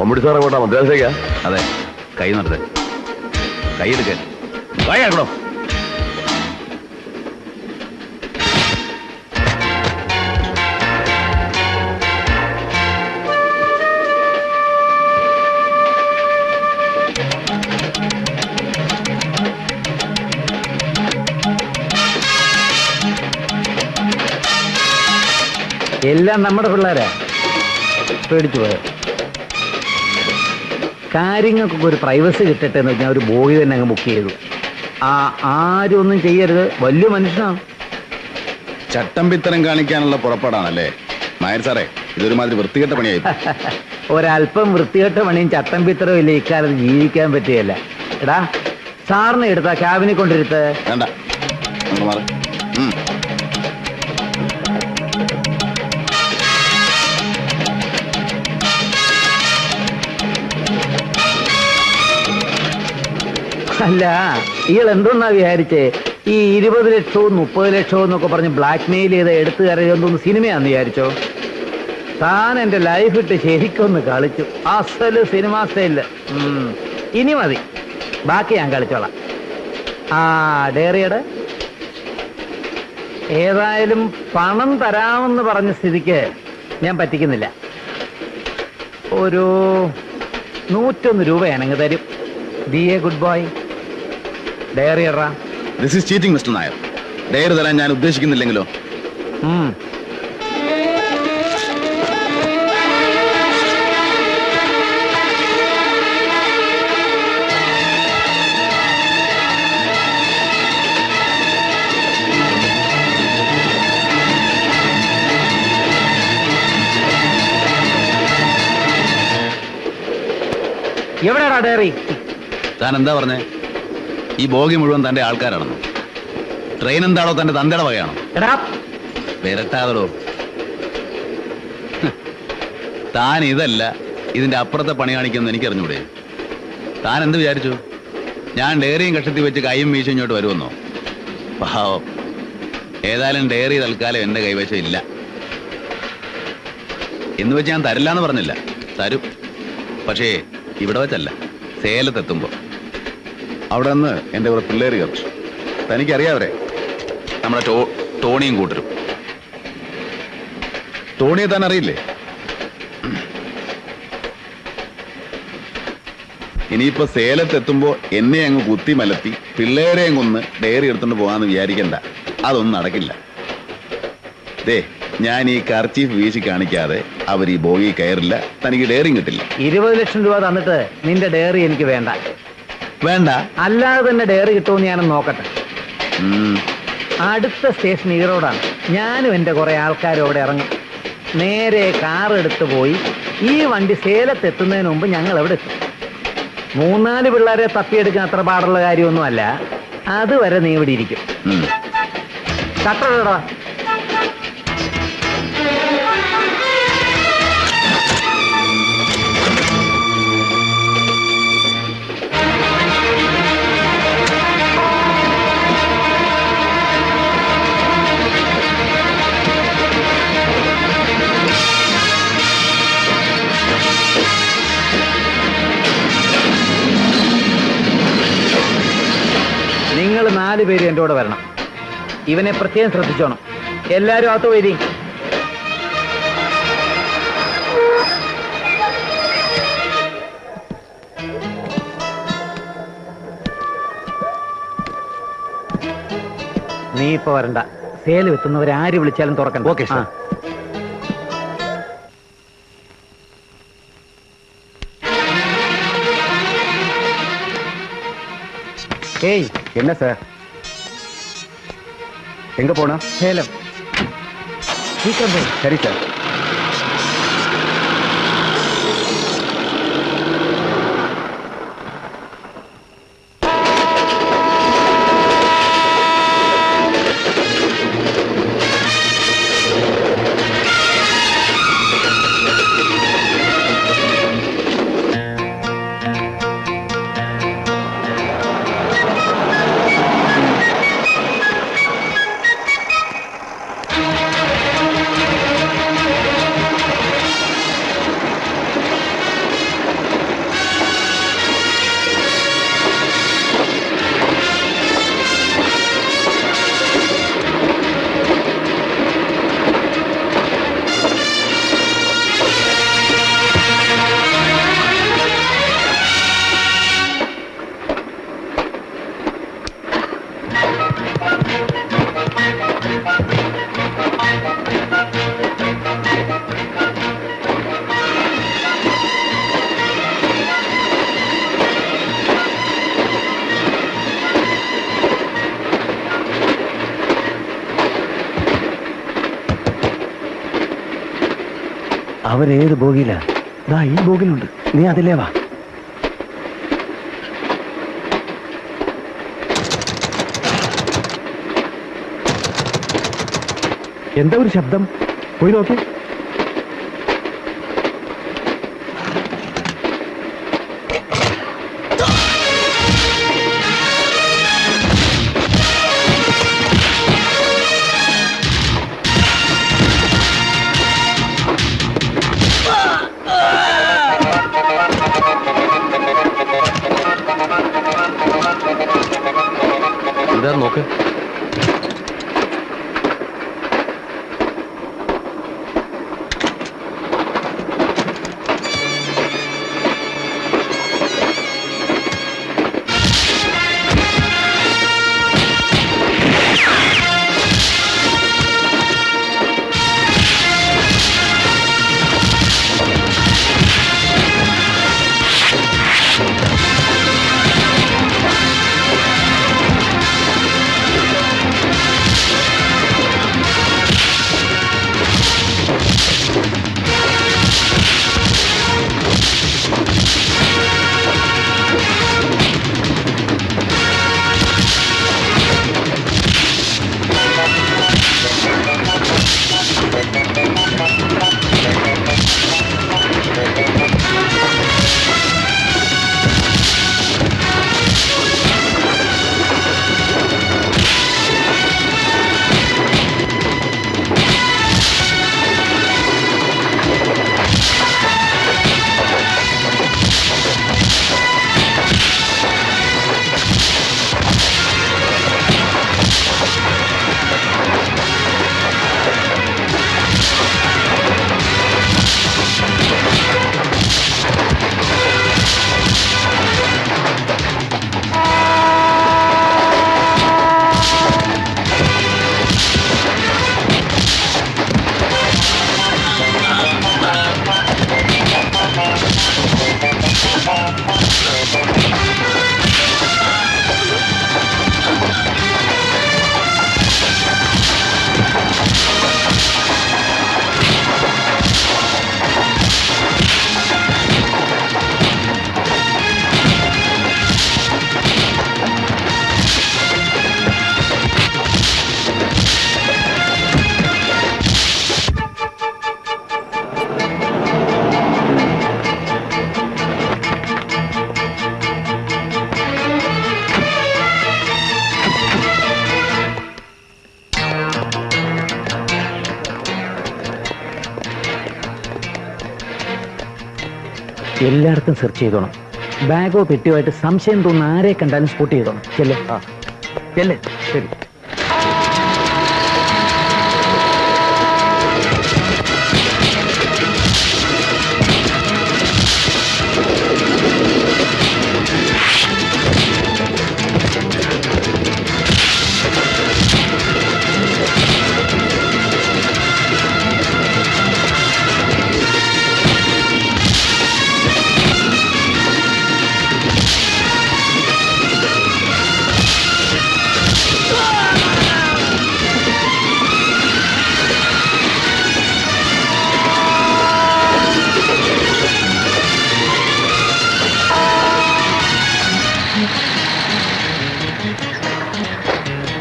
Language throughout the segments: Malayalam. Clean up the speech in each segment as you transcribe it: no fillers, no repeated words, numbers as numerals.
മമ്മൂട്ടി സാറെ കൊണ്ടാ മദ്രാസേക്കാ? അതെ. കൈ നടത്തേ, കൈ എടുക്കേ, കൈ ആക്കണോ? എല്ലാം നമ്മുടെ പിള്ളേരാ. പേടിച്ചു പോയോ? കാര്യങ്ങൾക്കൊക്കെ ഒരു പ്രൈവസി കിട്ടട്ടെ എന്ന് വെച്ചാൽ ഒരു ബോഗി തന്നെ അങ്ങ് ബുക്ക് ചെയ്തു. ആരും ഒന്നും ചെയ്യരുത്. വലിയ മനുഷ്യനാണ്. ചട്ടമ്പിത്തരം കാണിക്കാനുള്ള പുറപ്പാടാണല്ലേ നായർ സാറേ? ഇതൊരുമാതിരി വൃത്തികെട്ട പണിയായി. ഒരല്പം വൃത്തികെട്ട പണിയും ചട്ടം പിത്തരവും ഇല്ല ഇക്കാലത്ത് ജീവിക്കാൻ പറ്റുകയല്ല. എടാ, സാറിനെ എടുത്താ ക്യാബിനെ കൊണ്ടിരുത്ത്. വേണ്ട, മാറി. അല്ല, ഇയാൾ എന്തോന്നാ വിചാരിച്ചേ? ഈ 20 ലക്ഷവും 30 ലക്ഷവും എന്നൊക്കെ പറഞ്ഞ് ബ്ലാക്ക് മെയിൽ ചെയ്ത് എടുത്തു കയറിയൊന്നും സിനിമയാന്ന് വിചാരിച്ചോ? താൻ എൻ്റെ ലൈഫ് ഇട്ട് ശരിക്കൊന്ന് കളിച്ചു. അസല് സിനിമാ സ്റ്റൈലില്. ഇനി മതി, ബാക്കി ഞാൻ കളിച്ചോളാം. ഡയറിയുടെ ഏതായാലും പണം തരാമെന്ന് പറഞ്ഞ സ്ഥിതിക്ക് ഞാൻ പറ്റിക്കുന്നില്ല. ഒരു 101 രൂപയാണെങ്കിൽ തരും. Be a good boy. Diary ഇടാ. This is cheating mister Nair. Diary തരാൻ ഞാൻ ഉദ്ദേശിക്കുന്നില്ലെങ്കിലോ? എവിടെയാടാ ഡയറി? താൻ എന്താ പറഞ്ഞേ? ഈ ബോഗി മുഴുവൻ തന്റെ ആൾക്കാരാണെന്നോ? ട്രെയിൻ എന്താണോ തന്റെ തന്തയുടെ വകയാണോ? വിരട്ടാതടോ. താൻ ഇതല്ല ഇതിന്റെ അപ്പുറത്തെ പണി കാണിക്കുമെന്ന് എനിക്കറിഞ്ഞൂടെ? താൻ എന്ത് വിചാരിച്ചു? ഞാൻ ഡയറിയും കഷത്തി വെച്ച് കൈയും വീശും ഇങ്ങോട്ട് വരുമെന്നോ? പാവം. ഏതായാലും ഡയറി തൽക്കാലം എന്റെ കൈവശം ഇല്ല. എന്ന് വെച്ച് ഞാൻ തരില്ലാന്ന് പറഞ്ഞില്ല, തരും. പക്ഷേ ഇവിടെ വെച്ചല്ല, സേലത്തെത്തുമ്പോ. അവിടെ നിന്ന് എൻ്റെ കൂടെ പിള്ളേർ കയറി. തനിക്കറിയാവരെ, നമ്മുടെ ടോണിയും കൂട്ടരും. ടോണിയെ താൻ അറിയില്ലേ? ഇനിയിപ്പോ സേലത്തെത്തുമ്പോ എന്നെ അങ്ങ് കുത്തി മലത്തി പിള്ളേരെയും കൊന്ന് ഡയറി എടുത്തോണ്ട് പോകാന്ന് വിചാരിക്കണ്ട. അതൊന്നും നടക്കില്ല. ദേ, ഞാൻ ഈ കർച്ചീഫ് വീശി കാണിക്കാതെ അവർ ഈ ബോഗി കയറില്ല. തനിക്ക് ഡയറിയും കിട്ടില്ല. 20 ലക്ഷം രൂപ തന്നിട്ട് നിന്റെ ഡയറി എനിക്ക് വേണ്ട. വേണ്ട? അല്ലാതെ തന്നെ ഡയറി കിട്ടുമെന്ന് ഞാനൊന്ന് നോക്കട്ടെ. അടുത്ത സ്റ്റേഷൻ ഈ റോഡാണ്. ഞാനും എൻ്റെ കുറെ ആൾക്കാരും അവിടെ ഇറങ്ങും. നേരെ കാർ എടുത്ത് പോയി ഈ വണ്ടി സേലത്തെത്തുന്നതിന് മുമ്പ് ഞങ്ങൾ എവിടെ എത്തും. 3-4 പിള്ളേരെ തപ്പിയെടുക്കാൻ അത്ര പാടുള്ള കാര്യമൊന്നുമല്ല. അതുവരെ നീ ഇവിടെ ഇരിക്കും. കട്ടടാ. നിങ്ങൾ 4 പേര് എൻ്റെ കൂടെ വരണം. ഇവനെ പ്രത്യേകം ശ്രദ്ധിച്ചോണം. എല്ലാരും അകത്ത് വരി. നീ ഇപ്പൊ വരണ്ട. സേലം എത്തുന്നവരെ ആര് വിളിച്ചാലും തുറക്കണ്ട. Okay sir. ஏய், என்ன சார்? எங்க போனா? சேலம். சீக்கிரம் போ. சரி சார். അവരേത് ബോഗിയില? ദാ ഈ ബോഗിലുണ്ട്. നീ അതിലേ വാ. എന്താ ഒരു ശബ്ദം? പോയി നോക്കി. എന്താ നോക്ക്. എല്ലായിടത്തും സെർച്ച് ചെയ്തോണം. ബാഗോ പെട്ടിയോ ആയിട്ട് സംശയം തോന്നുന്ന ആരെ കണ്ടാലും സ്പോട്ട് ചെയ്തോണം. ചെല്ലേ. ചെല്ലേ. ശരി.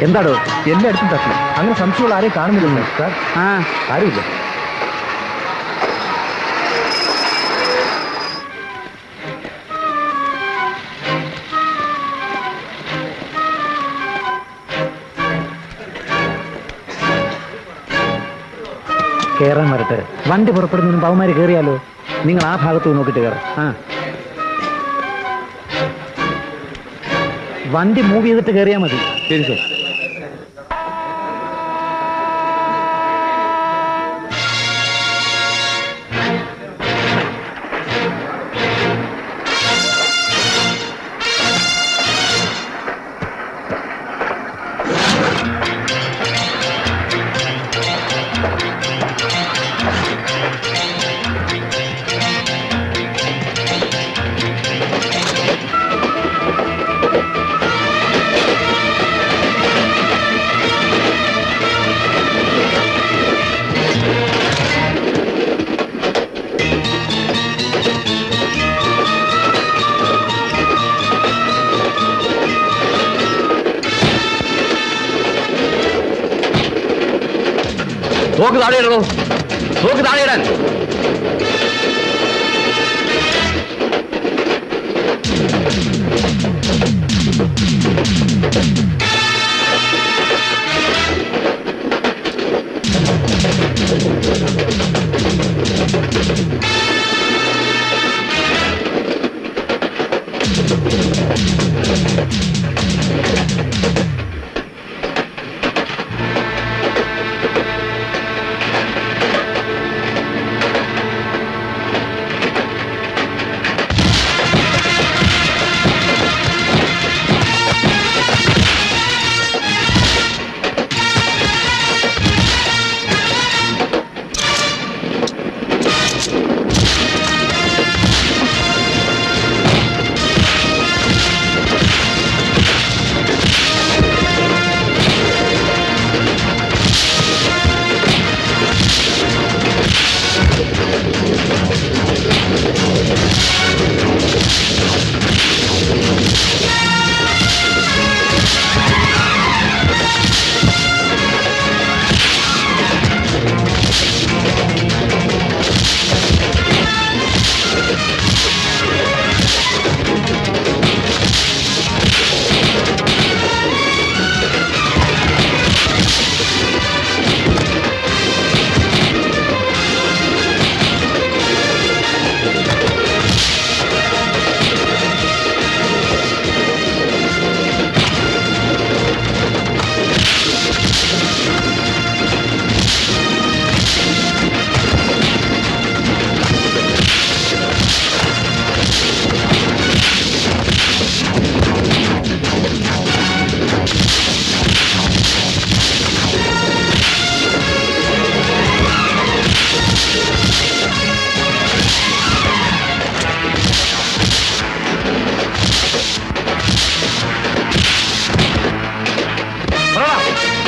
എന്താടോ? എല്ലായിടത്തും തട്ടി. അങ്ങനെ സംശയമുള്ള ആരെയും കാണുന്നില്ലല്ലോ സാർ. ആരുമില്ല. കേറാൻ വരട്ടെ. വണ്ടി പുറപ്പെടുന്നതിനും പവന്മാര് കയറിയാലോ? നിങ്ങൾ ആ ഭാഗത്ത് നോക്കിയിട്ട് കയറാം. വണ്ടി മൂവ് ചെയ്തിട്ട് കയറിയാൽ മതി. ശരി ശരി. തോക്ക് താഴെ ഇടണോ? തോക്ക് താഴെ ഇടാൻ.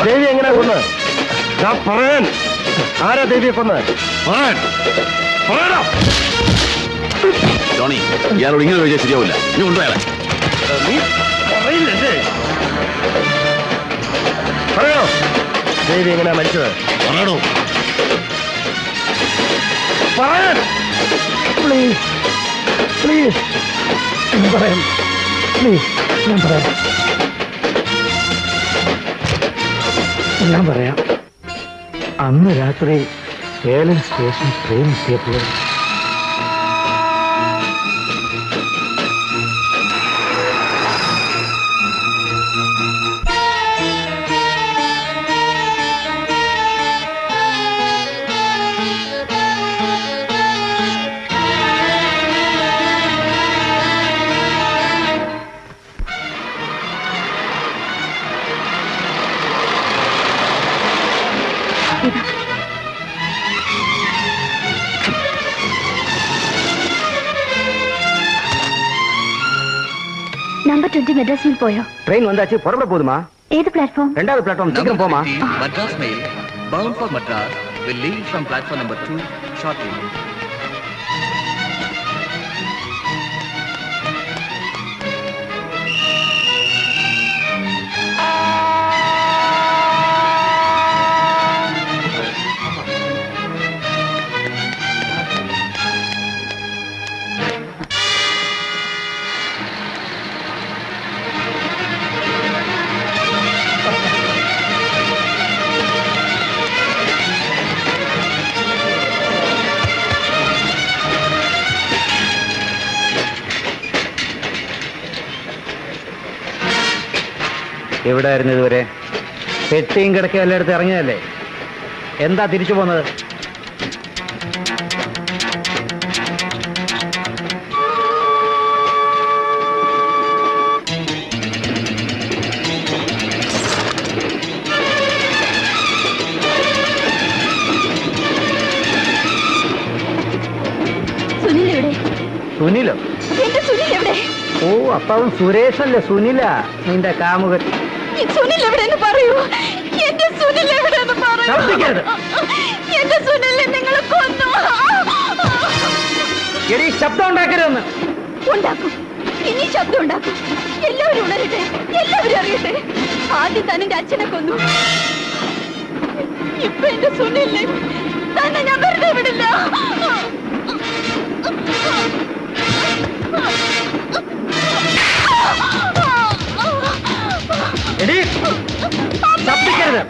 ദേവി എങ്ങനെയാ കൊന്ന്? ഞാൻ പറയാൻ. ആരാ ദേവിയെ കൊന്ന്? ജോണി, ഇയാളോട് ഇങ്ങനെ ചോദിച്ചാൽ ശരിയാവില്ല. നീ കൊണ്ടുപോയാലേ. നീ പറയില്ലേ? പറയണോ ദേവി എങ്ങനെയാ മരിച്ചത്? പറയണോ? പറയാൻ. പ്ലീസ് പ്ലീസ് ഞാൻ പറയാം. പ്ലീസ് ഞാൻ പറയാം. ഞാൻ പറയാം. അന്ന് രാത്രി സേലം സ്റ്റേഷൻ ട്രെയിൻ എത്തിയപ്പോൾ നമ്പർ 20 മെഡ്രാസിൽ പോയോ? ട്രെയിൻ വന്നാச்சு പുറപ്പെட போதுமா? ഏത് പ്ലാറ്റ്ഫോം? രണ്ടാമത് platform. സീക്കിരം പോമാ. Madras Mail bound for Madras will leave from platform number 2 shortly. എവിടായിരുന്നു ഇതുവരെ? പെട്ടിയും കിടക്കയും എല്ലായിടത്തും ഇറങ്ങിയതല്ലേ? എന്താ തിരിച്ചു പോന്നത്? സുനിലോ? ഓ, അപ്പൊ അവൻ സുരേഷല്ലേ? സുനില നിന്റെ കാമുകൻ. സുനിൽ എവിടെയെന്ന് പറയൂ. എന്റെ സുനിൽ എവിടെയെന്ന് പറയൂ. ശബ്ദിക്കരുത്. എന്റെ സുനിലിനെ നിങ്ങൾ കൊന്നു. എടീ, ശബ്ദം ഉണ്ടാക്കരുതെന്ന്. ഉണ്ടാക്കും, ഇനി ശബ്ദം ഉണ്ടാക്കും. എല്ലാവരും ഉണരട്ടെ, എല്ലാവരും അറിയട്ടെ. ആദ്യം താൻ എന്റെ അച്ഛനെ കൊന്നു. ഇപ്പൊ എന്റെ സുനിലിനെ തന്നെ ഞാൻ വെറുതെ വിടില്ല. എടീ, ശബ്ദിക്കരുത്.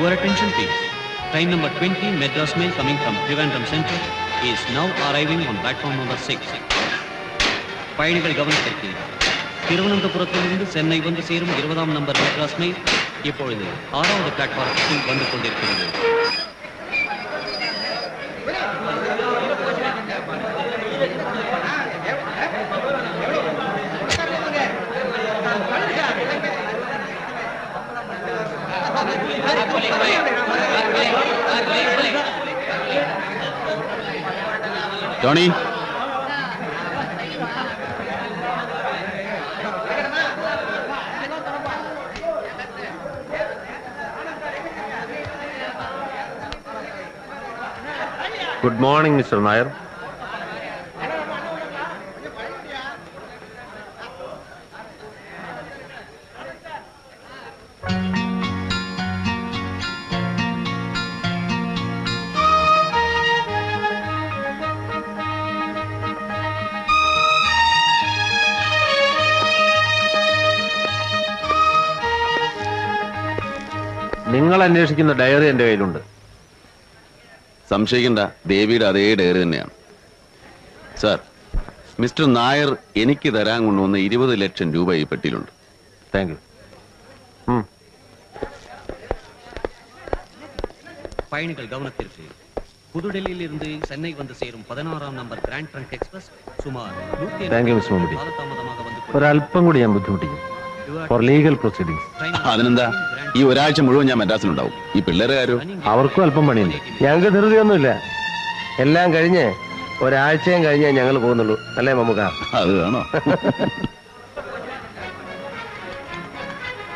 Your attention please. Train number 20 Madras Mail coming from Trivandrum Center is now arriving on platform number 6. பயணிகள் கவனத்திற்கு திருவனந்தபுரத்திலிருந்து சென்னை வந்து சேரும் 20ஆம் நம்பர் மெட்ராஸ் மெயில் இப்பொழுது 6வது பிளாட்பாரத்தில் வந்து கொண்டிருக்கிறது. Tony, good morning mister Nair. നിങ്ങൾ അന്വേഷിക്കുന്ന ഡയറി എന്റെ കയ്യിലുണ്ട്. സംശയിക്കണ്ട, ദേവിയുടെ അതേ ഡയറി തന്നെയാണ്. സാർ, മിസ്റ്റർ നായർ എനിക്ക് തരാൻ കൊണ്ടുവന്ന 20 ലക്ഷം രൂപ ഈ പെട്ടിയിലുണ്ട്. Thank you. பயணிகள் கவனத்திற்கு புதுடெல்லியில் இருந்து சென்னை வந்து சேரும் 16ஆம் நம்பர் கிராண்ட் ட்ரங்க் எக்ஸ்பிரஸ் சுமார் 180 காலதாமதமாக வந்து ഒരല്പം കൂടി ഞാൻ ബുദ്ധിമുട്ടിക്കും. Four legal proceedings. അതിനെന്താ, ഈ ഒരാഴ്ച മുഴുവൻ ഞാൻ മദ്രാസിലുണ്ടാവും. ഈ പിള്ളേരെ കാര്യം അവർക്കും അല്പം പണിയുണ്ട്. ഞങ്ങൾക്ക് ധൃതിയൊന്നുമില്ല. എല്ലാം കഴിഞ്ഞ് ഒരാഴ്ചയും കഴിഞ്ഞേ ഞങ്ങൾ പോകുന്നുള്ളൂ. അല്ലേ മമ്മുക്ക? അത് വേണോ?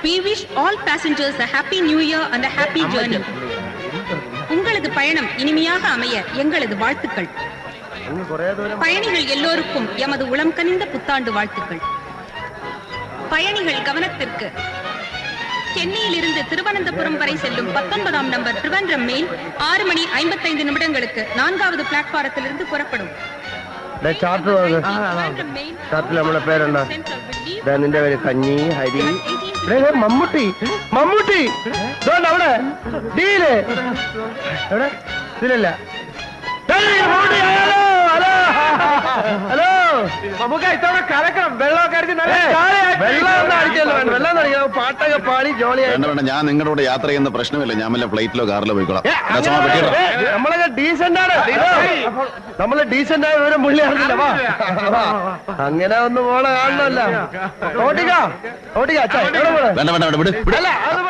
We wish all passengers a happy new year and a happy journey. உங்களது பயணம் இனிமையாக அமைய எங்களது வாழ்த்துக்கள். பயணிகள் எல்லோருக்கும் எமது உளம் கனிந்த புத்தாண்டு வாழ்த்துக்கள். பயணிகள் கவனத்திற்கு சென்னையிலிருந்து திருவனந்தபுரம் வரை செல்லும் 19ஆம் நம்பர் திருவனந்தபுரம் மெயில் 6:55 4வது பிளாட்பாரத்திலிருந்து புறப்படும். ചാർട്ടിൽ നമ്മളെ പേരുണ്ടോ? നിന്റെ പേര് കഞ്ഞി, ഹരി, മമ്മൂട്ടി. മമ്മൂട്ടി അവിടെ ഡീല് എവിടെ? ഇതിലല്ല. ഹലോ, നമുക്ക് ഇത്തവണ കലക്കണം. വെള്ളം അടിക്കല്ലോ. പാട്ടൊക്കെ പാടി ജോളിയായി. ഞാൻ നിങ്ങളുടെ കൂടെ യാത്ര ചെയ്യുന്ന പ്രശ്നമില്ല. ഞാൻ വല്ല ഫ്ലൈറ്റിലോ കാറിലോ പോയിക്കോളാം. നമ്മളൊക്കെ ഡീസന്റ് ആണ്. നമ്മള് ഡീസന്റ് ആയ വിവരം പുള്ളി അറിഞ്ഞില്ല. അങ്ങനെ ഒന്ന് പോണ കാണണമല്ല. ഓട്ടിക്കാ അച്ഛാ. വേണ്ട, അല്ല, അത്